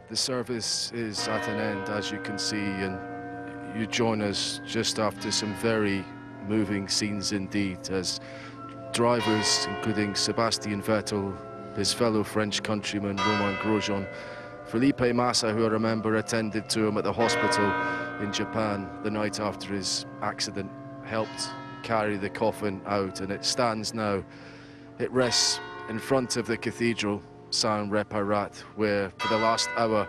The service is at an end, as you can see, and you join us just after some very moving scenes indeed, as drivers, including Sebastian Vettel, his fellow French countryman Romain Grosjean, Felipe Massa, who I remember attended to him at the hospital in Japan the night after his accident, helped carry the coffin out, and it stands now. It rests in front of the cathedral, Sainte Reparate, where for the last hour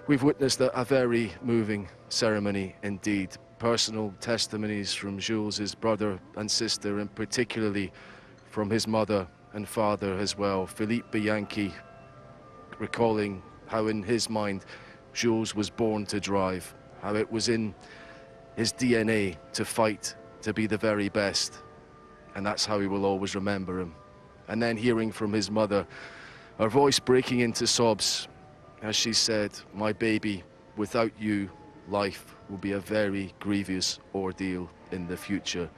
we've witnessed a very moving ceremony indeed. Personal testimonies from Jules' brother and sister, and particularly from his mother and father as well. Philippe Bianchi recalling how in his mind Jules was born to drive, how it was in his DNA to fight, to be the very best, and that's how he will always remember him. And then hearing from his mother, her voice breaking into sobs as she said, "My baby, without you, life will be a very grievous ordeal in the future."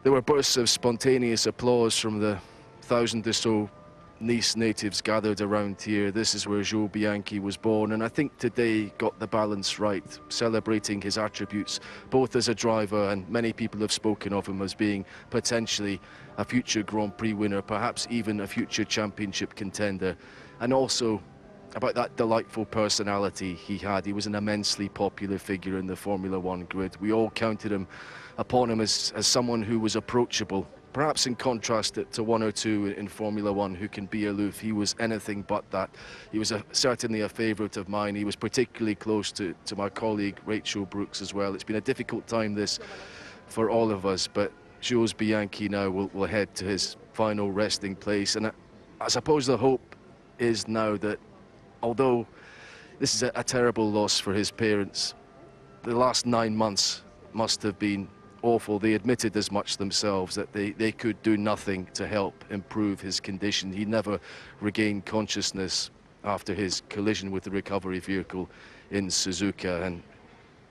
There were bursts of spontaneous applause from the 1,000 or so Nice natives gathered around here. This is where Jules Bianchi was born, and I think today got the balance right, celebrating his attributes both as a driver, and many people have spoken of him as being potentially a future Grand Prix winner, perhaps even a future championship contender, and also about that delightful personality he had. He was an immensely popular figure in the Formula One grid. We all counted him upon him as someone who was approachable, perhaps in contrast to one or two in Formula One who can be aloof. He was anything but that. He was certainly a favourite of mine. He was particularly close to my colleague Rachel Brooks as well. It's been a difficult time this for all of us, but Jules Bianchi now will head to his final resting place. And I suppose the hope is now that, although this is a terrible loss for his parents, the last 9 months must have been awful. They admitted as much themselves, that they could do nothing to help improve his condition. He never regained consciousness after his collision with the recovery vehicle in Suzuka, and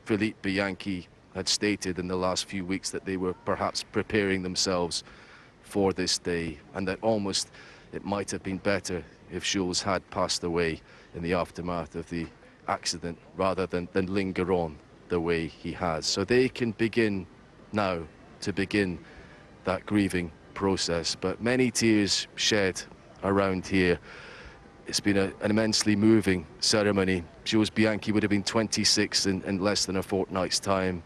Philippe Bianchi had stated in the last few weeks that they were perhaps preparing themselves for this day, and that almost it might have been better if Jules had passed away in the aftermath of the accident rather than linger on the way he has. So they can begin now to begin that grieving process, but many tears shed around here. It's been an immensely moving ceremony. Jules Bianchi would have been 26 in less than a fortnight's time.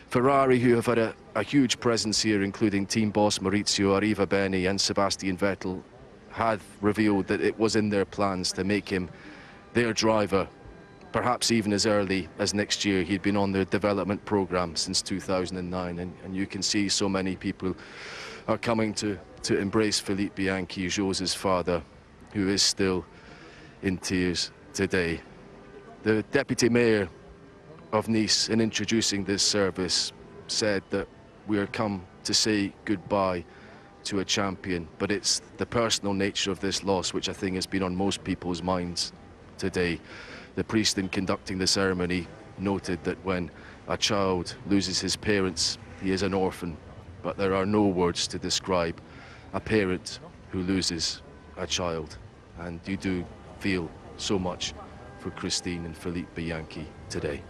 Ferrari, who have had a huge presence here, including team boss Marussia, Arriva Bene and Sebastian Vettel, had revealed that it was in their plans to make him their driver, perhaps even as early as next year. He'd been on their development program since 2009, and you can see so many people are coming to embrace Philippe Bianchi, Jules' father, who is still in tears today. The deputy mayor of Nice, in introducing this service, said that we are come to say goodbye to a champion, but it's the personal nature of this loss which I think has been on most people's minds today. The priest, in conducting the ceremony, noted that when a child loses his parents, he is an orphan, but there are no words to describe a parent who loses a child. And you do feel so much for Christine and Philippe Bianchi today.